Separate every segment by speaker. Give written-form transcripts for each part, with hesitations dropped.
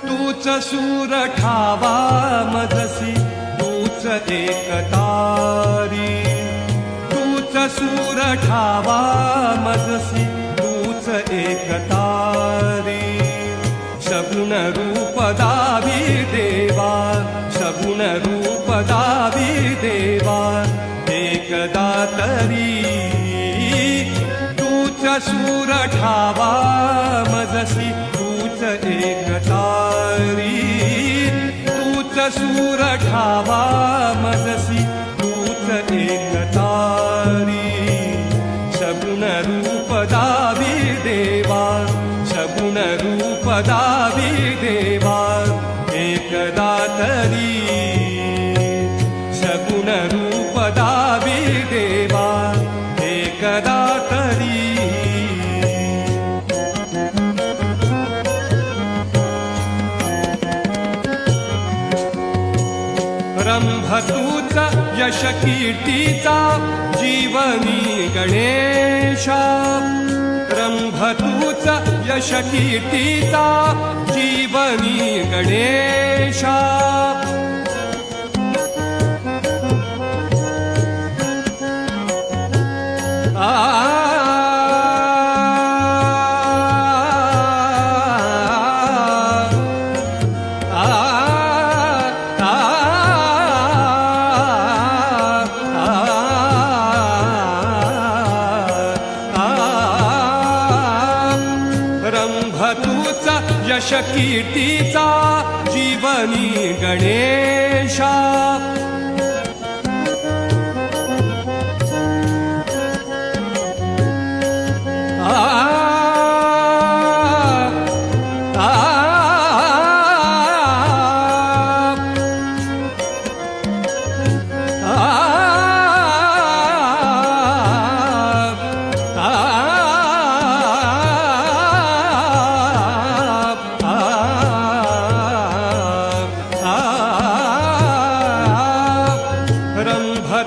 Speaker 1: तूच सूर ठावा मजसी तूच एकतारी, तूच सूर ठावा मजसी तूच एकतारी. सगुण रूप दावी देवा, सगुण रूप दावी देवा एकदा तरी. तूच सूर ठावा मजसी तूच एकतारी, तूच सूर ठावा मजसी तूच एकतारी. सगुण रूप दावी देवा, सगुण रूप दावी देवा एकदा तरी. सगुण रूप दावी देवा एकदा तरी. रंभ तूच यश कीर्तीचा जीवनी गणेशा, रंभ तूच यश कीर्तीचा जीवनी गणेशा. रंभ तूच यश कीर्तीचा जीवनी गणेशा.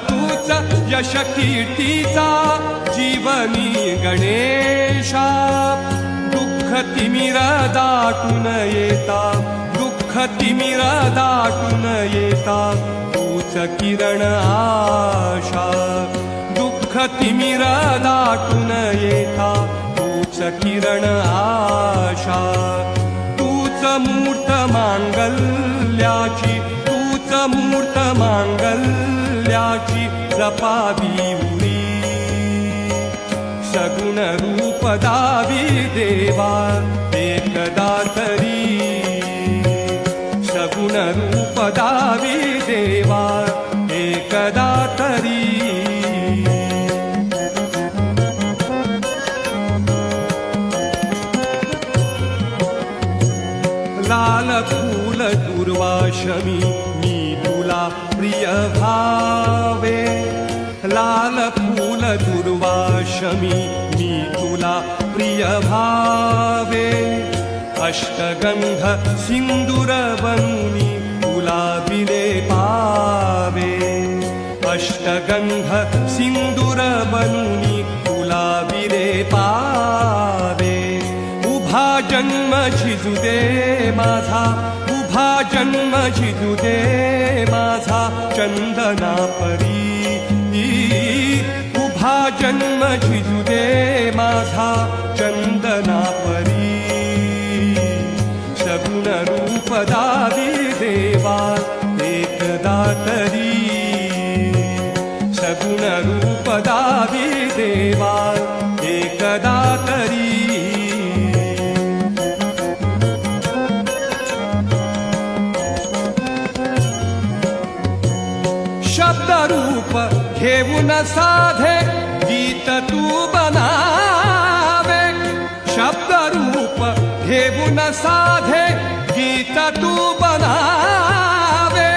Speaker 1: तूच यश कीर्तीचा जीवनी गणेशा. दुःख तिमिर दाटून येता, दुःख तिमिर दाटून येता तूच किरण आशा. दुःख तिमिर दाटून येता तूच किरण आशा. तूच मूर्त मांगल्याची, तूच मूर्त मांगल्याची जपावी उरी. सगुण रूप दावी देवा एकदा तरी. सगुण रूप दावी देवा एकदा तरी. लाल फूल दुर्वाशमी मी तुला प्रिय भावे. लाल फूल दुर्वाशमी मी तुला प्रिय भावे. अष्टगंध सिंदूर बनूनी तुला बिले पावे. अष्टगंध सिंदूर बनूनी तुला बिले पावे. उभा जन्म झिजू दे माझा, उभा जन्म झिजू दे माझा चंदना परी. उभा जन्म झिजू दे माझा चंदना परी. सगुण रूप दावी देवा एकदा तरी. सगुण रूप दावी देवा एकदा तरी. शब्द रूप घेऊन साधे गीत तू बनावे. शब्द रूप घेऊन साधे गीत तू बनावे.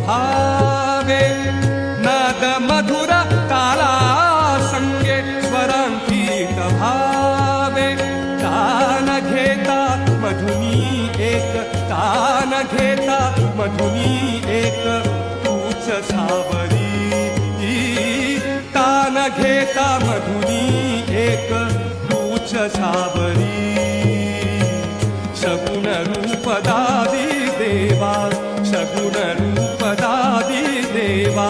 Speaker 1: भावे नाद मधुर ताला संगे स्वरांकित भावे तान घेता मधुनी एक तान घेता मधुनी एक तूच सावरी तान घेता मधुनी एक तूच सावरी सगुण रूप दादी देवा सगुण रूप दादी देवा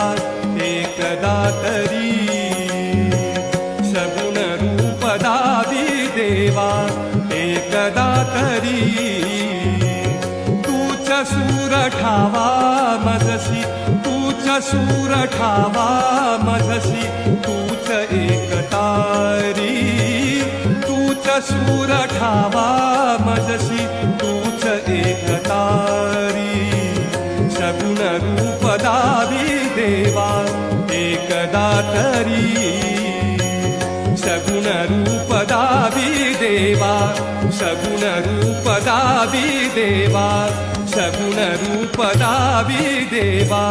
Speaker 1: एकदा तरी सगुण रूप दादी देवा एकदा तरी तूच सूर ठावा मजसी तूच सूर ठावा मजसी तूच एकतारी तूच सूर ठावा मजसी तूच एकतारी सगुण रूप दादी देवा एकदा तरी सगुण रूप दादी देवा सगुण रूप दादी देवा सगुण रूप दादी देवा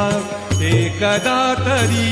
Speaker 1: एकदा तरी